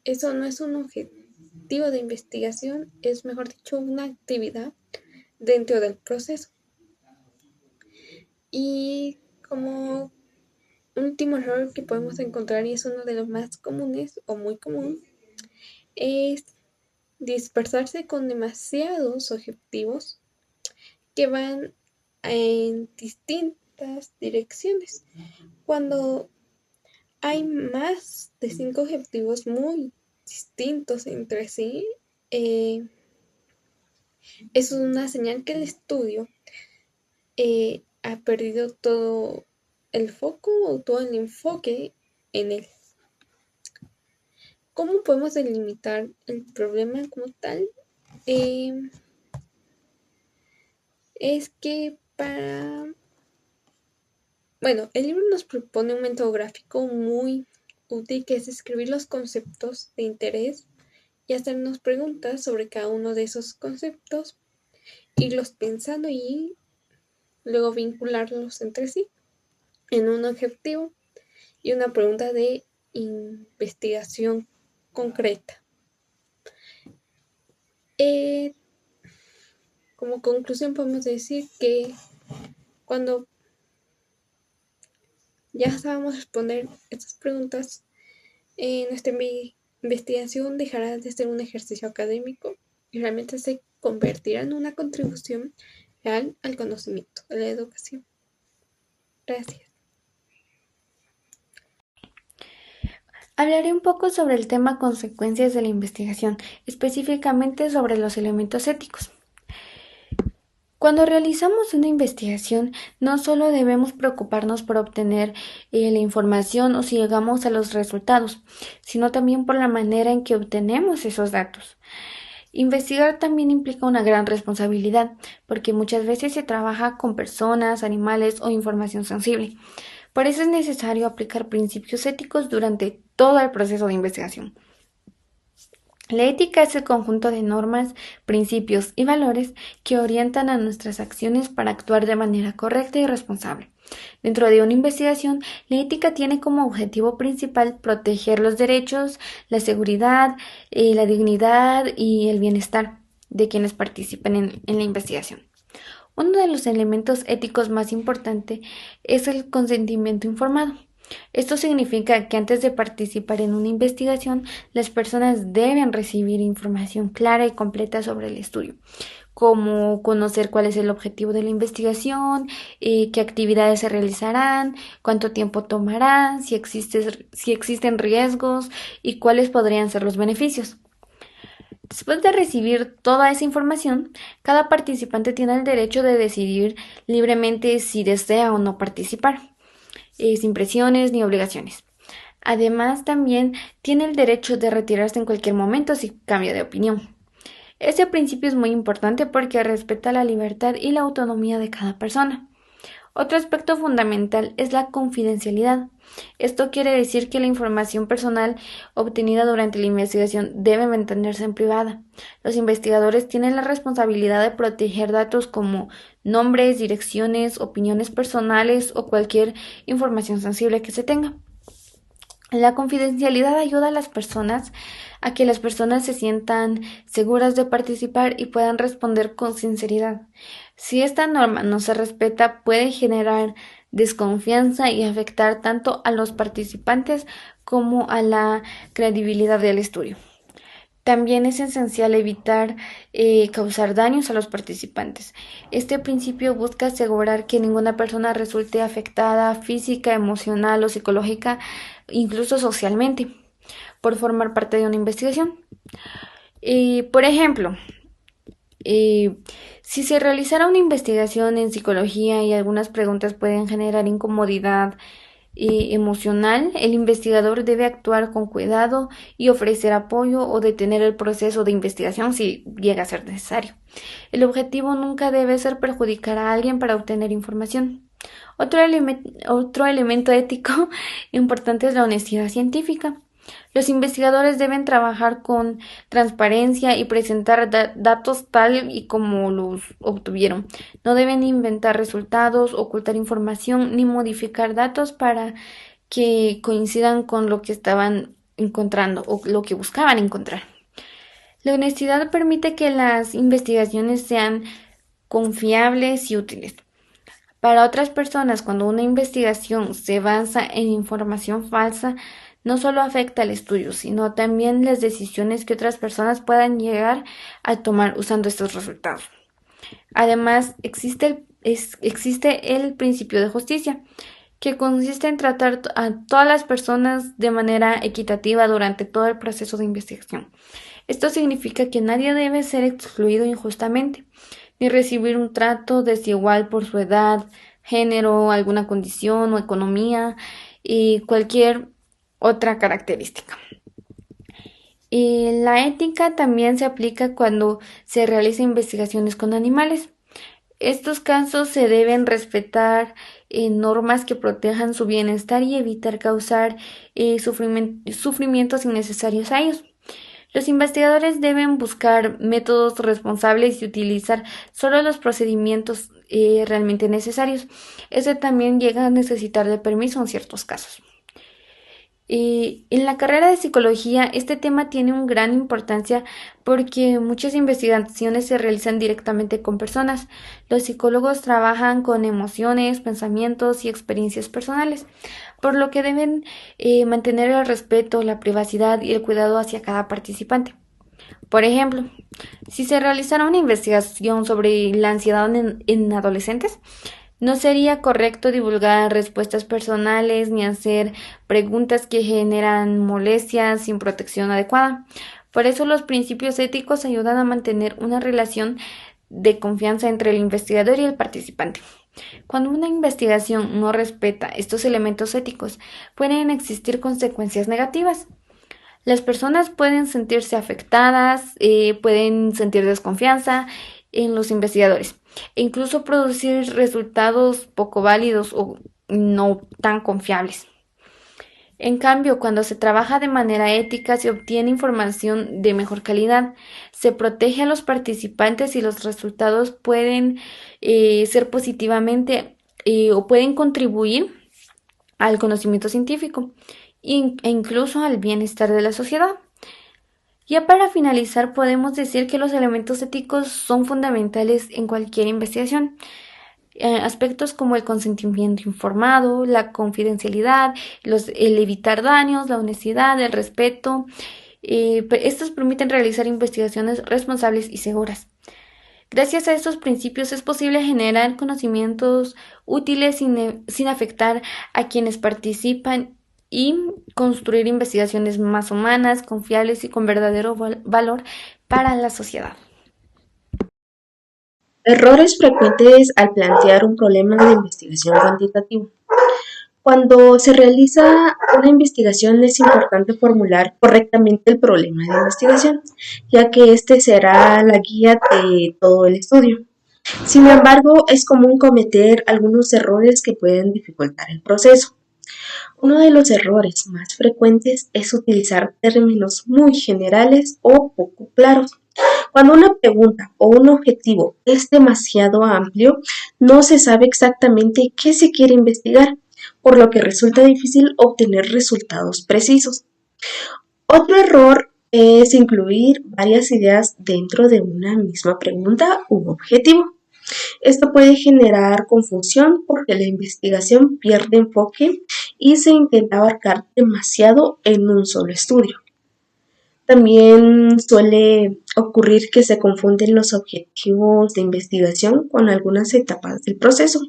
Eso no es un objetivo de investigación, es mejor dicho una actividad dentro del proceso. Y como último error que podemos encontrar, y es uno de los más comunes o muy común, es dispersarse con demasiados objetivos que van en distintas direcciones. Cuando hay más de 5 objetivos muy distintos entre sí, es una señal que el estudio ha perdido todo el foco o todo el enfoque en él. ¿Cómo podemos delimitar el problema como tal? Es que el libro nos propone un método gráfico muy útil, que es escribir los conceptos de interés y hacernos preguntas sobre cada uno de esos conceptos, irlos pensando y luego vincularlos entre sí en un objetivo y una pregunta de investigación concreta. Como conclusión podemos decir que cuando ya sabemos responder estas preguntas, nuestra investigación dejará de ser un ejercicio académico y realmente se convertirá en una contribución real al conocimiento, a la educación. Gracias. Hablaré un poco sobre el tema consecuencias de la investigación, específicamente sobre los elementos éticos. Cuando realizamos una investigación, no solo debemos preocuparnos por obtener la información o si llegamos a los resultados, sino también por la manera en que obtenemos esos datos. Investigar también implica una gran responsabilidad, porque muchas veces se trabaja con personas, animales o información sensible. Por eso es necesario aplicar principios éticos durante todo el proceso de investigación. La ética es el conjunto de normas, principios y valores que orientan a nuestras acciones para actuar de manera correcta y responsable. Dentro de una investigación, la ética tiene como objetivo principal proteger los derechos, la seguridad, la dignidad y el bienestar de quienes participen en la investigación. Uno de los elementos éticos más importantes es el consentimiento informado. Esto significa que antes de participar en una investigación, las personas deben recibir información clara y completa sobre el estudio, como conocer cuál es el objetivo de la investigación, qué actividades se realizarán, cuánto tiempo tomará, si existen riesgos y cuáles podrían ser los beneficios. Después de recibir toda esa información, cada participante tiene el derecho de decidir libremente si desea o no participar, sin presiones ni obligaciones. Además, también tiene el derecho de retirarse en cualquier momento si cambia de opinión. Este principio es muy importante porque respeta la libertad y la autonomía de cada persona. Otro aspecto fundamental es la confidencialidad. Esto quiere decir que la información personal obtenida durante la investigación debe mantenerse en privada. Los investigadores tienen la responsabilidad de proteger datos como nombres, direcciones, opiniones personales o cualquier información sensible que se tenga. La confidencialidad ayuda a que las personas se sientan seguras de participar y puedan responder con sinceridad. Si esta norma no se respeta, puede generar desconfianza y afectar tanto a los participantes como a la credibilidad del estudio. También es esencial evitar causar daños a los participantes. Este principio busca asegurar que ninguna persona resulte afectada física, emocional o psicológica, incluso socialmente, por formar parte de una investigación. Por ejemplo, si se realizara una investigación en psicología y algunas preguntas pueden generar incomodidad emocional, el investigador debe actuar con cuidado y ofrecer apoyo o detener el proceso de investigación si llega a ser necesario. El objetivo nunca debe ser perjudicar a alguien para obtener información. Otro elemento ético importante es la honestidad científica. Los investigadores deben trabajar con transparencia y presentar datos tal y como los obtuvieron. No deben inventar resultados, ocultar información ni modificar datos para que coincidan con lo que estaban encontrando o lo que buscaban encontrar. La honestidad permite que las investigaciones sean confiables y útiles. Para otras personas, cuando una investigación se basa en información falsa, no solo afecta al estudio, sino también las decisiones que otras personas puedan llegar a tomar usando estos resultados. Además, existe el principio de justicia, que consiste en tratar a todas las personas de manera equitativa durante todo el proceso de investigación. Esto significa que nadie debe ser excluido injustamente, ni recibir un trato desigual por su edad, género, alguna condición o economía y cualquier otra característica. La ética también se aplica cuando se realizan investigaciones con animales. Estos casos se deben respetar normas que protejan su bienestar y evitar causar sufrimientos innecesarios a ellos. Los investigadores deben buscar métodos responsables y utilizar solo los procedimientos realmente necesarios. Este también llega a necesitar de permiso en ciertos casos. En la carrera de psicología, este tema tiene una gran importancia porque muchas investigaciones se realizan directamente con personas. Los psicólogos trabajan con emociones, pensamientos y experiencias personales, por lo que deben mantener el respeto, la privacidad y el cuidado hacia cada participante. Por ejemplo, si se realizara una investigación sobre la ansiedad en adolescentes, no sería correcto divulgar respuestas personales ni hacer preguntas que generan molestias sin protección adecuada. Por eso los principios éticos ayudan a mantener una relación de confianza entre el investigador y el participante. Cuando una investigación no respeta estos elementos éticos, pueden existir consecuencias negativas. Las personas pueden sentirse afectadas, pueden sentir desconfianza en los investigadores e incluso producir resultados poco válidos o no tan confiables. En cambio, cuando se trabaja de manera ética, se obtiene información de mejor calidad, se protege a los participantes y los resultados pueden ser positivamente o pueden contribuir al conocimiento científico e incluso al bienestar de la sociedad. Ya para finalizar, podemos decir que los elementos éticos son fundamentales en cualquier investigación. Aspectos como el consentimiento informado, la confidencialidad, el evitar daños, la honestidad, el respeto. Estos permiten realizar investigaciones responsables y seguras. Gracias a estos principios es posible generar conocimientos útiles sin afectar a quienes participan y construir investigaciones más humanas, confiables y con verdadero valor para la sociedad. Errores frecuentes al plantear un problema de investigación cuantitativa. Cuando se realiza una investigación es importante formular correctamente el problema de investigación, ya que este será la guía de todo el estudio. Sin embargo, es común cometer algunos errores que pueden dificultar el proceso. Uno de los errores más frecuentes es utilizar términos muy generales o poco claros. Cuando una pregunta o un objetivo es demasiado amplio, no se sabe exactamente qué se quiere investigar, por lo que resulta difícil obtener resultados precisos. Otro error es incluir varias ideas dentro de una misma pregunta u objetivo. Esto puede generar confusión porque la investigación pierde enfoque y se intenta abarcar demasiado en un solo estudio. También suele ocurrir que se confunden los objetivos de investigación con algunas etapas del proceso,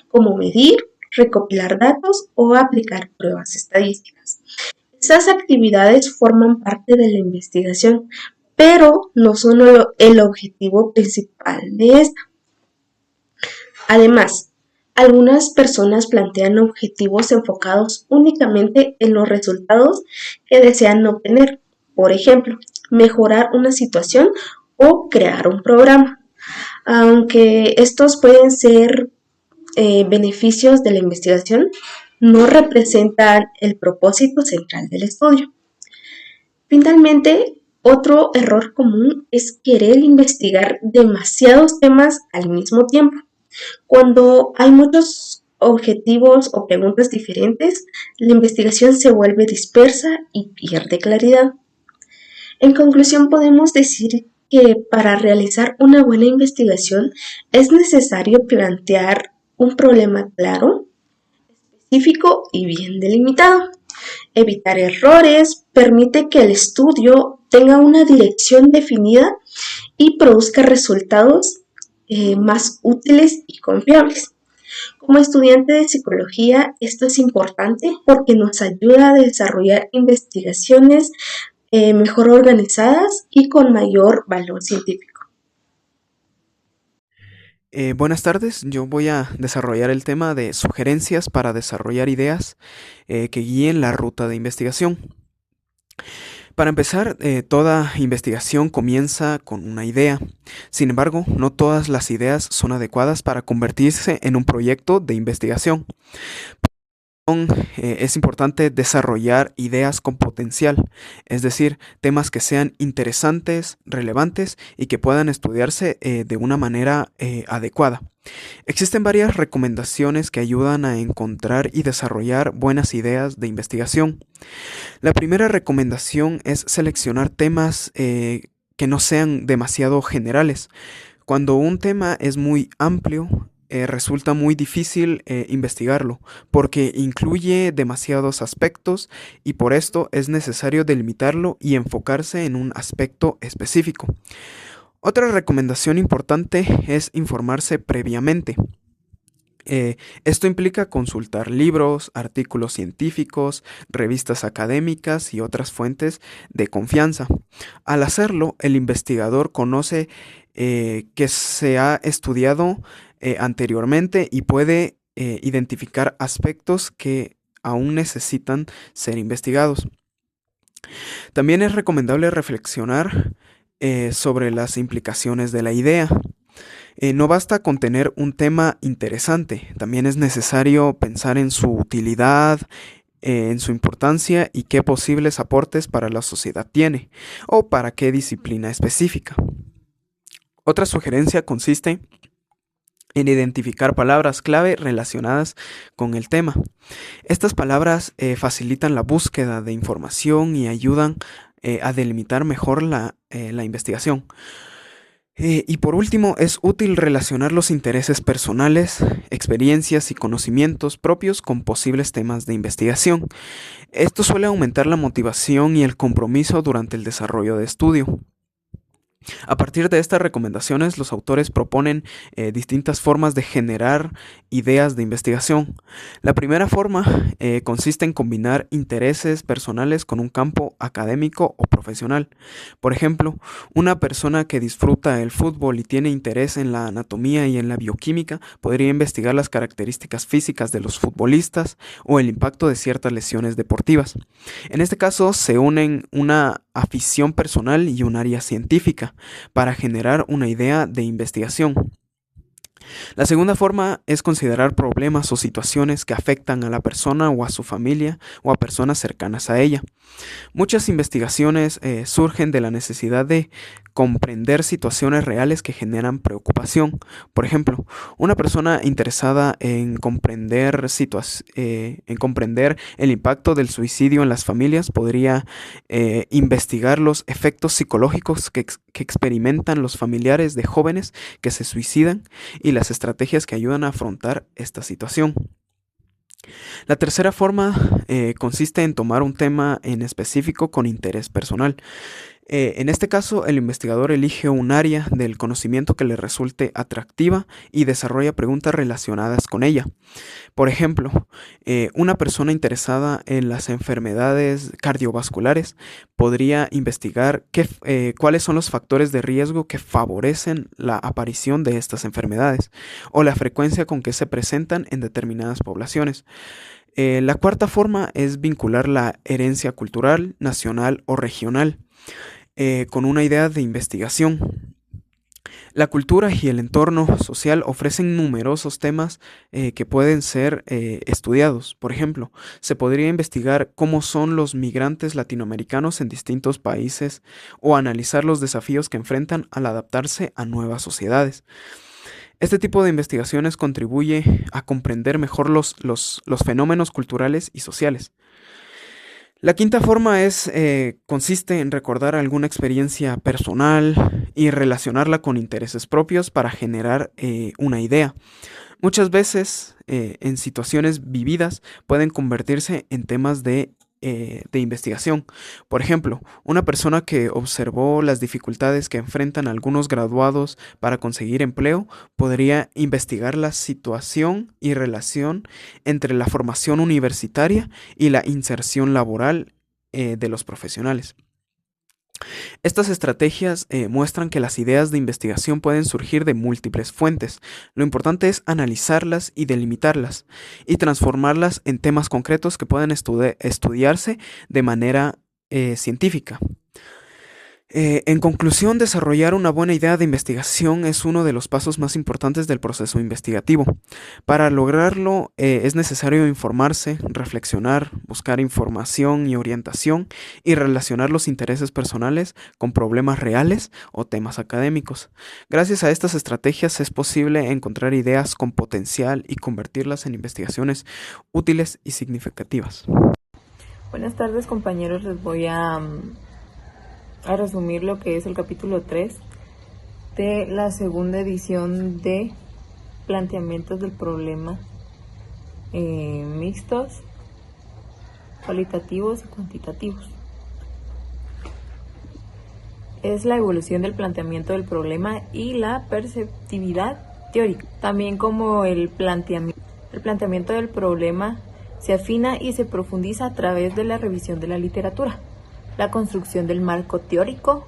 como medir, recopilar datos o aplicar pruebas estadísticas. Estas actividades forman parte de la investigación, pero no son el objetivo principal de esta. Además, algunas personas plantean objetivos enfocados únicamente en los resultados que desean obtener. Por ejemplo, mejorar una situación o crear un programa. Aunque estos pueden ser beneficios de la investigación, no representan el propósito central del estudio. Finalmente, otro error común es querer investigar demasiados temas al mismo tiempo. Cuando hay muchos objetivos o preguntas diferentes, la investigación se vuelve dispersa y pierde claridad. En conclusión, podemos decir que para realizar una buena investigación es necesario plantear un problema claro, específico y bien delimitado. Evitar errores permite que el estudio tenga una dirección definida y produzca resultados más útiles y confiables. Como estudiante de psicología, esto es importante porque nos ayuda a desarrollar investigaciones mejor organizadas y con mayor valor científico. Buenas tardes, yo voy a desarrollar el tema de sugerencias para desarrollar ideas que guíen la ruta de investigación. Para empezar, toda investigación comienza con una idea. Sin embargo, no todas las ideas son adecuadas para convertirse en un proyecto de investigación. Es importante desarrollar ideas con potencial, es decir, temas que sean interesantes, relevantes y que puedan estudiarse de una manera adecuada. Existen varias recomendaciones que ayudan a encontrar y desarrollar buenas ideas de investigación. La primera recomendación es seleccionar temas que no sean demasiado generales. Cuando un tema es muy amplio, resulta muy difícil investigarlo porque incluye demasiados aspectos y por esto es necesario delimitarlo y enfocarse en un aspecto específico. Otra recomendación importante es informarse previamente. Esto implica consultar libros, artículos científicos, revistas académicas y otras fuentes de confianza. Al hacerlo, el investigador conoce que se ha estudiado anteriormente y puede identificar aspectos que aún necesitan ser investigados. También es recomendable reflexionar sobre las implicaciones de la idea. No basta con tener un tema interesante, también es necesario pensar en su utilidad, en su importancia y qué posibles aportes para la sociedad tiene, o para qué disciplina específica. Otra sugerencia consiste en identificar palabras clave relacionadas con el tema. Estas palabras facilitan la búsqueda de información y ayudan a delimitar mejor la investigación. Y por último, es útil relacionar los intereses personales, experiencias y conocimientos propios con posibles temas de investigación. Esto suele aumentar la motivación y el compromiso durante el desarrollo de estudio. A partir de estas recomendaciones, los autores proponen distintas formas de generar ideas de investigación. La primera forma consiste en combinar intereses personales con un campo académico o profesional. Por ejemplo, una persona que disfruta el fútbol y tiene interés en la anatomía y en la bioquímica podría investigar las características físicas de los futbolistas o el impacto de ciertas lesiones deportivas. En este caso, se unen una afición personal y un área científica para generar una idea de investigación. La segunda forma es considerar problemas o situaciones que afectan a la persona o a su familia o a personas cercanas a ella. Muchas investigaciones surgen de la necesidad de comprender situaciones reales que generan preocupación. Por ejemplo, una persona interesada en comprender el impacto del suicidio en las familias podría investigar los efectos psicológicos que experimentan los familiares de jóvenes que se suicidan y las estrategias que ayudan a afrontar esta situación. La tercera forma consiste en tomar un tema en específico con interés personal. En este caso, el investigador elige un área del conocimiento que le resulte atractiva y desarrolla preguntas relacionadas con ella. Por ejemplo, una persona interesada en las enfermedades cardiovasculares podría investigar cuáles son los factores de riesgo que favorecen la aparición de estas enfermedades o la frecuencia con que se presentan en determinadas poblaciones. La cuarta forma es vincular la herencia cultural, nacional o regional con una idea de investigación. La cultura y el entorno social ofrecen numerosos temas que pueden ser estudiados. Por ejemplo, se podría investigar cómo son los migrantes latinoamericanos en distintos países o analizar los desafíos que enfrentan al adaptarse a nuevas sociedades. Este tipo de investigaciones contribuye a comprender mejor los fenómenos culturales y sociales. La quinta forma consiste en recordar alguna experiencia personal y relacionarla con intereses propios para generar una idea. Muchas veces, en situaciones vividas, pueden convertirse en temas de investigación. Por ejemplo, una persona que observó las dificultades que enfrentan algunos graduados para conseguir empleo podría investigar la situación y relación entre la formación universitaria y la inserción laboral de los profesionales. Estas estrategias muestran que las ideas de investigación pueden surgir de múltiples fuentes. Lo importante es analizarlas y delimitarlas y transformarlas en temas concretos que puedan estudiarse de manera científica. En conclusión, desarrollar una buena idea de investigación es uno de los pasos más importantes del proceso investigativo. Para lograrlo es necesario informarse, reflexionar, buscar información y orientación y relacionar los intereses personales con problemas reales o temas académicos. Gracias a estas estrategias es posible encontrar ideas con potencial y convertirlas en investigaciones útiles y significativas. Buenas tardes, compañeros. Les voy a resumir lo que es el capítulo 3 de la segunda edición de planteamientos del problema mixtos, cualitativos y cuantitativos. Es la evolución del planteamiento del problema y la perceptividad teórica. También como el planteamiento del problema se afina y se profundiza a través de la revisión de la literatura. La construcción del marco teórico,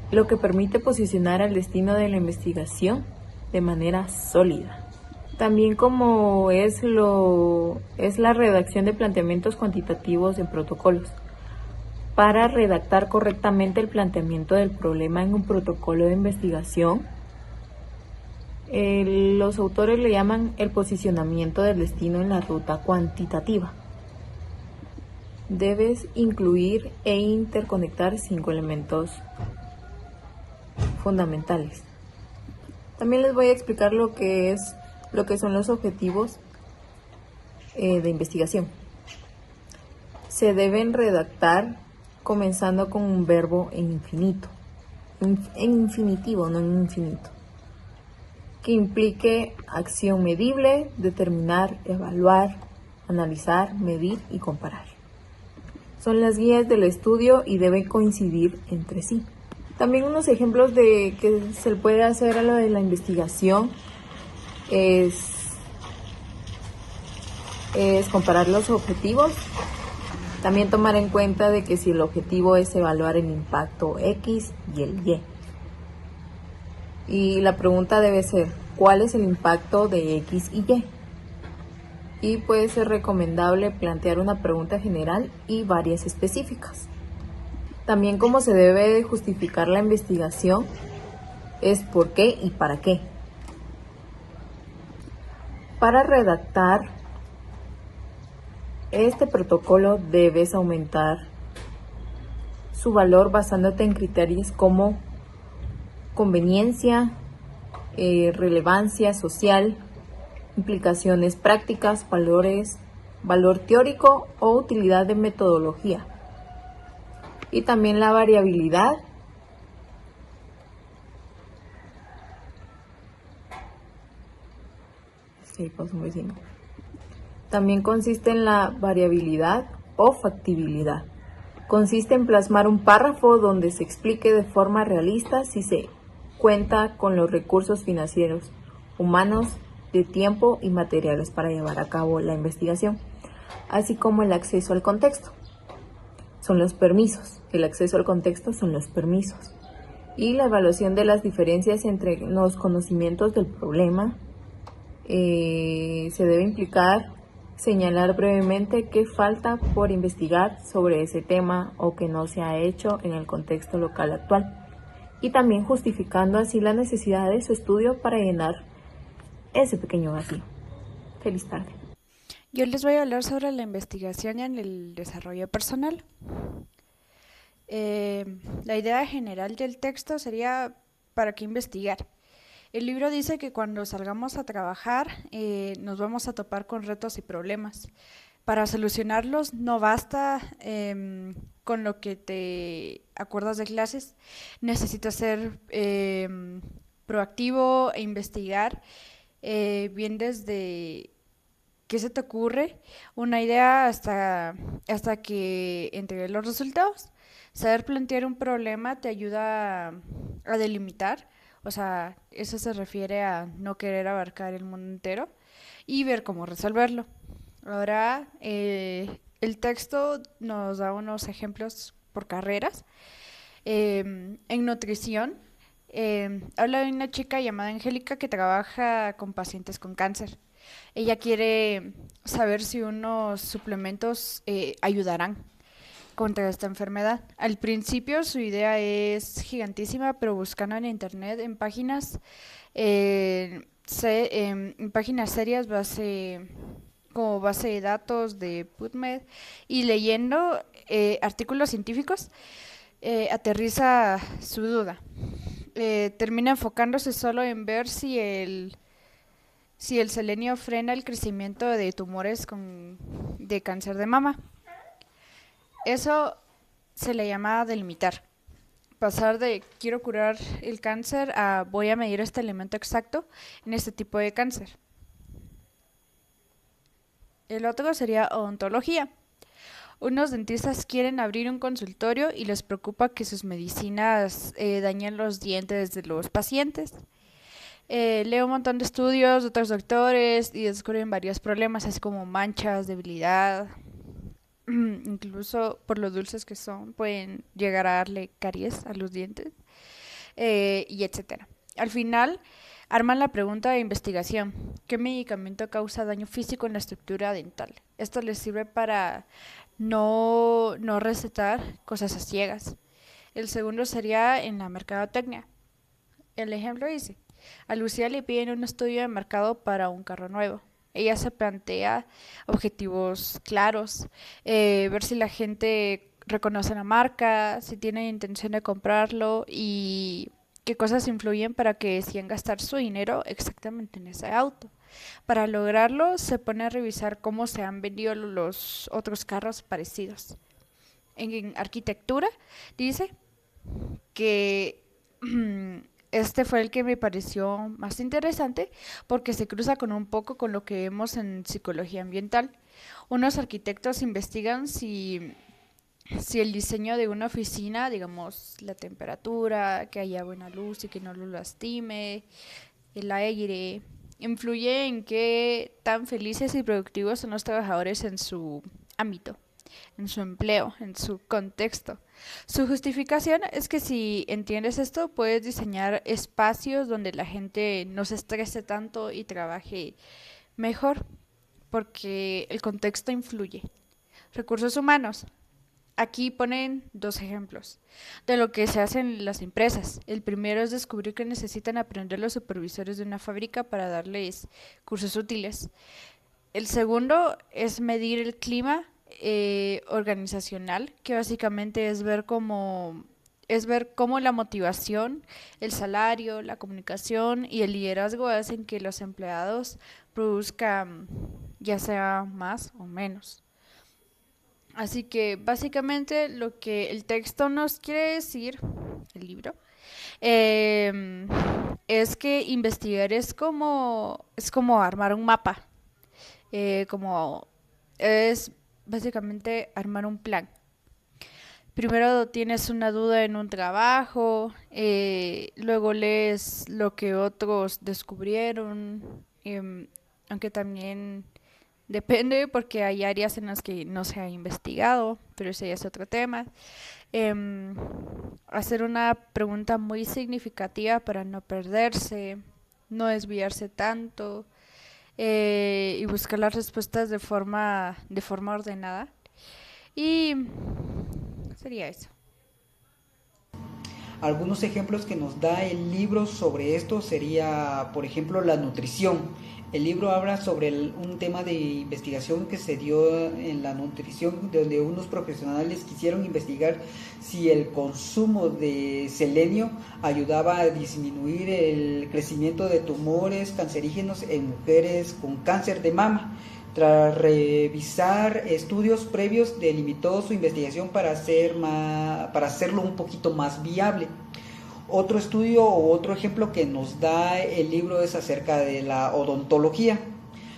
lo que permite posicionar al destino de la investigación de manera sólida. También como es la redacción de planteamientos cuantitativos en protocolos. Para redactar correctamente el planteamiento del problema en un protocolo de investigación, los autores le llaman el posicionamiento del destino en la ruta cuantitativa. Debes incluir e interconectar 5 elementos fundamentales. También les voy a explicar lo que son los objetivos de investigación. Se deben redactar comenzando con un verbo en infinitivo, no en infinito, que implique acción medible, determinar, evaluar, analizar, medir y comparar. Son las guías del estudio y deben coincidir entre sí. También unos ejemplos de que se puede hacer a lo de la investigación es comparar los objetivos. También tomar en cuenta de que si el objetivo es evaluar el impacto X y el Y. Y la pregunta debe ser, ¿cuál es el impacto de X y Y? Y puede ser recomendable plantear una pregunta general y varias específicas. También cómo se debe justificar la investigación es por qué y para qué. Para redactar este protocolo debes aumentar su valor basándote en criterios como conveniencia, relevancia social, implicaciones prácticas, valor teórico o utilidad de metodología. Y también la variabilidad. Sí, pues un vecino. También consiste en la variabilidad o factibilidad. Consiste en plasmar un párrafo donde se explique de forma realista si se cuenta con los recursos financieros, humanos, de tiempo y materiales para llevar a cabo la investigación, así como el acceso al contexto. Son los permisos. El acceso al contexto son los permisos. Y la evaluación de las diferencias entre los conocimientos del problema. Se debe implicar señalar brevemente qué falta por investigar sobre ese tema o que no se ha hecho en el contexto local actual, y también justificando así la necesidad de su estudio para llenar ese pequeño vacío. Feliz tarde. Yo les voy a hablar sobre la investigación en el desarrollo personal. La idea general del texto sería ¿para qué investigar? El libro dice que cuando salgamos a trabajar nos vamos a topar con retos y problemas. Para solucionarlos no basta con lo que te acuerdas de clases, necesitas ser proactivo e investigar bien desde qué se te ocurre una idea hasta que entregues los resultados. Saber plantear un problema te ayuda a delimitar. O sea, eso se refiere a no querer abarcar el mundo entero y ver cómo resolverlo. Ahora, el texto nos da unos ejemplos por carreras. En nutrición, habla de una chica llamada Angélica que trabaja con pacientes con cáncer. Ella quiere saber si unos suplementos ayudarán contra esta enfermedad. Al principio su idea es gigantísima, pero buscando en internet, en páginas, en páginas serias, como base de datos de PubMed y leyendo artículos científicos, aterriza su duda. Termina enfocándose solo en ver si el selenio frena el crecimiento de tumores de cáncer de mama. Eso se le llama delimitar. Pasar de quiero curar el cáncer a voy a medir este elemento exacto en este tipo de cáncer. El otro sería odontología. Unos dentistas quieren abrir un consultorio y les preocupa que sus medicinas dañen los dientes de los pacientes. Leo un montón de estudios de otros doctores y descubren varios problemas, así como manchas, debilidad. Incluso por lo dulces que son, pueden llegar a darle caries a los dientes, y etcétera. Al final, arman la pregunta de investigación: ¿qué medicamento causa daño físico en la estructura dental? Esto les sirve para no recetar cosas a ciegas. El segundo sería en la mercadotecnia. El ejemplo dice: a Lucía le piden un estudio de mercado para un carro nuevo. Ella se plantea objetivos claros, ver si la gente reconoce la marca, si tiene intención de comprarlo y qué cosas influyen para que decidan gastar su dinero exactamente en ese auto. Para lograrlo se pone a revisar cómo se han vendido los otros carros parecidos. en arquitectura, dice que este fue el que me pareció más interesante porque se cruza con un poco con lo que vemos en psicología ambiental. Unos arquitectos investigan si el diseño de una oficina, digamos, la temperatura, que haya buena luz y que no lo lastime, el aire, influye en qué tan felices y productivos son los trabajadores en su ámbito, en su empleo, en su contexto. Su justificación es que si entiendes esto, puedes diseñar espacios donde la gente no se estrese tanto y trabaje mejor, porque el contexto influye. Recursos humanos. Aquí ponen 2 ejemplos de lo que se hace en las empresas. El primero es descubrir que necesitan aprender los supervisores de una fábrica para darles cursos útiles. El segundo es medir el clima organizacional, que básicamente es ver cómo la motivación, el salario, la comunicación y el liderazgo hacen que los empleados produzcan ya sea más o menos. Así que básicamente lo que el texto nos quiere decir, el libro, es que investigar es como armar un mapa, es básicamente armar un plan. Primero tienes una duda en un trabajo, luego lees lo que otros descubrieron, aunque también depende porque hay áreas en las que no se ha investigado, pero ese ya es otro tema. Hacer una pregunta muy significativa para no perderse, no desviarse tanto y buscar las respuestas de forma ordenada. Y sería eso. Algunos ejemplos que nos da el libro sobre esto sería, por ejemplo, la nutrición. El libro habla sobre un tema de investigación que se dio en la nutrición, donde unos profesionales quisieron investigar si el consumo de selenio ayudaba a disminuir el crecimiento de tumores cancerígenos en mujeres con cáncer de mama. Tras revisar estudios previos, delimitó su investigación para hacerlo un poquito más viable. Otro estudio o otro ejemplo que nos da el libro es acerca de la odontología,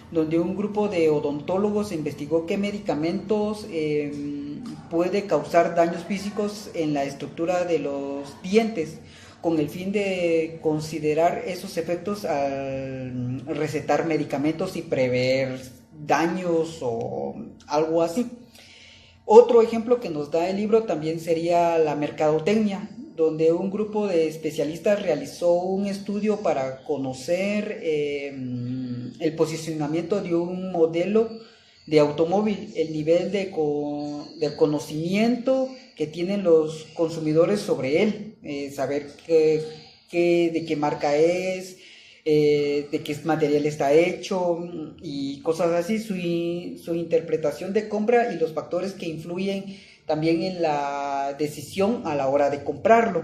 donde un grupo de odontólogos investigó qué medicamentos puede causar daños físicos en la estructura de los dientes, con el fin de considerar esos efectos al recetar medicamentos y prever daños o algo así. Otro ejemplo que nos da el libro también sería la mercadotecnia, donde un grupo de especialistas realizó un estudio para conocer el posicionamiento de un modelo de automóvil, el nivel de conocimiento que tienen los consumidores sobre él, saber de qué marca es, de qué material está hecho y cosas así, su interpretación de compra y los factores que influyen también en la decisión a la hora de comprarlo.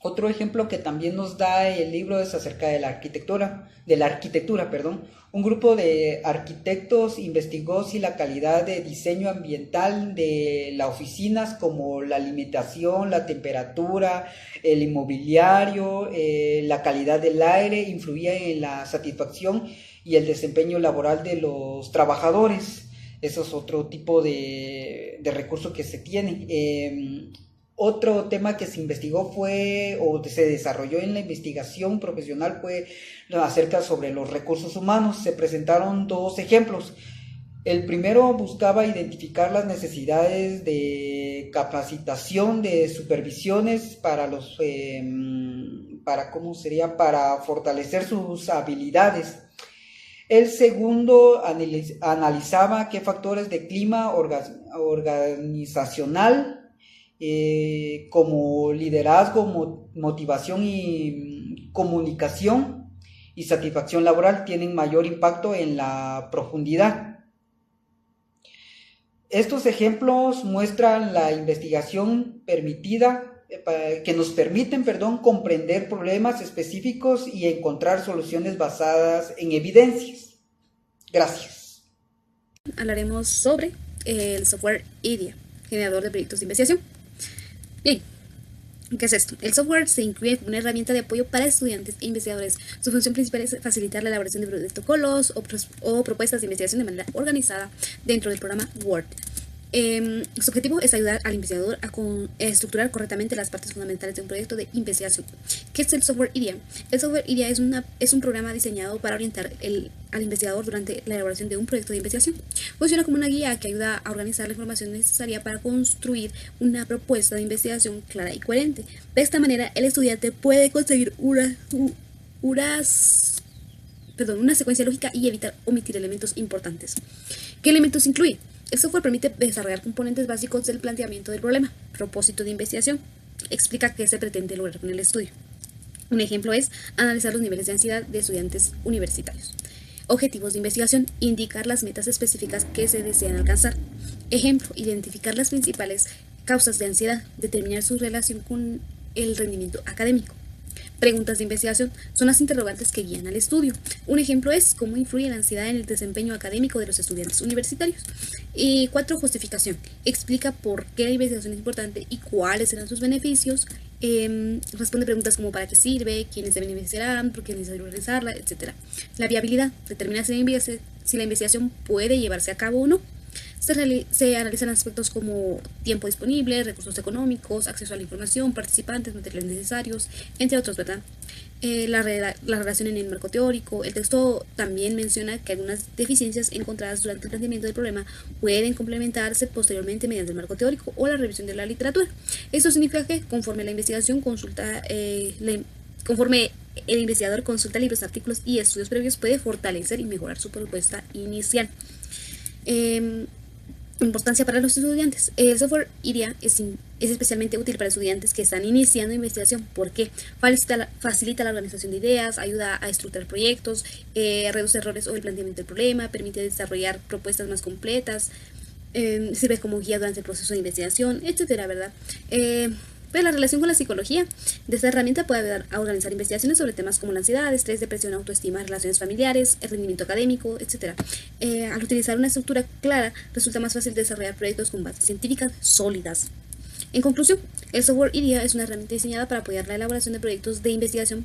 Otro ejemplo que también nos da el libro es acerca de la arquitectura. Un grupo de arquitectos investigó si la calidad de diseño ambiental de las oficinas, como la alimentación, la temperatura, el inmobiliario, la calidad del aire, influía en la satisfacción y el desempeño laboral de los trabajadores. Eso es otro tipo de recurso que se tiene. Otro tema que se investigó se desarrolló en la investigación profesional fue acerca sobre los recursos humanos. Se presentaron 2 ejemplos. El primero buscaba identificar las necesidades de capacitación de supervisiones para fortalecer sus habilidades. El segundo analizaba qué factores de clima organizacional, como liderazgo, motivación y comunicación y satisfacción laboral, tienen mayor impacto en la profundidad. Estos ejemplos muestran la investigación que nos permiten comprender problemas específicos y encontrar soluciones basadas en evidencias. Gracias. Hablaremos sobre el software IDEA. generador de proyectos de investigación. Bien, ¿qué es esto? El software se incluye como una herramienta de apoyo para estudiantes e investigadores. Su función principal es facilitar la elaboración de protocolos o propuestas de investigación de manera organizada dentro del programa Word. Su objetivo es ayudar al investigador a estructurar correctamente las partes fundamentales de un proyecto de investigación. ¿Qué es el software IDEA? El software IDEA es un programa diseñado para orientar al investigador durante la elaboración de un proyecto de investigación. Funciona como una guía que ayuda a organizar la información necesaria para construir una propuesta de investigación clara y coherente. De esta manera, el estudiante puede conseguir una secuencia lógica y evitar omitir elementos importantes. ¿Qué elementos incluye? El software permite desarrollar componentes básicos del planteamiento del problema, propósito de investigación. Explica qué se pretende lograr con el estudio. Un ejemplo es analizar los niveles de ansiedad de estudiantes universitarios. Objetivos de investigación, indicar las metas específicas que se desean alcanzar. Ejemplo, identificar las principales causas de ansiedad, determinar su relación con el rendimiento académico. Preguntas de investigación son las interrogantes que guían al estudio. Un ejemplo es cómo influye la ansiedad en el desempeño académico de los estudiantes universitarios. Y 4. Justificación. Explica por qué la investigación es importante y cuáles serán sus beneficios. Responde preguntas como para qué sirve, quiénes se beneficiarán, por qué es necesario realizarla, etc. La viabilidad. Determina si la investigación puede llevarse a cabo o no. Se analizan aspectos como tiempo disponible, recursos económicos, acceso a la información, participantes, materiales necesarios, entre otros, ¿verdad? La relación en el marco teórico. El texto también menciona que algunas deficiencias encontradas durante el planteamiento del problema pueden complementarse posteriormente mediante el marco teórico o la revisión de la literatura. Esto significa que conforme el investigador consulta libros, artículos y estudios previos, puede fortalecer y mejorar su propuesta inicial. Importancia para los estudiantes. El software IDEA es especialmente útil para estudiantes que están iniciando investigación porque facilita la organización de ideas, ayuda a estructurar proyectos, reduce errores o el planteamiento del problema, permite desarrollar propuestas más completas, sirve como guía durante el proceso de investigación, etcétera, ¿verdad? Pero la relación con la psicología de esta herramienta puede ayudar a organizar investigaciones sobre temas como la ansiedad, estrés, depresión, autoestima, relaciones familiares, el rendimiento académico, etc. Al utilizar una estructura clara, resulta más fácil desarrollar proyectos con bases científicas sólidas. En conclusión, el software IDEA es una herramienta diseñada para apoyar la elaboración de proyectos de investigación,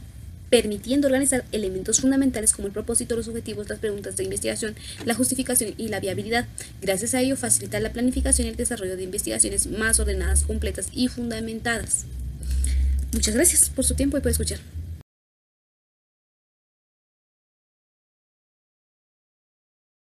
permitiendo organizar elementos fundamentales como el propósito, los objetivos, las preguntas de investigación, la justificación y la viabilidad. Gracias a ello, facilita la planificación y el desarrollo de investigaciones más ordenadas, completas y fundamentadas. Muchas gracias por su tiempo y por escuchar.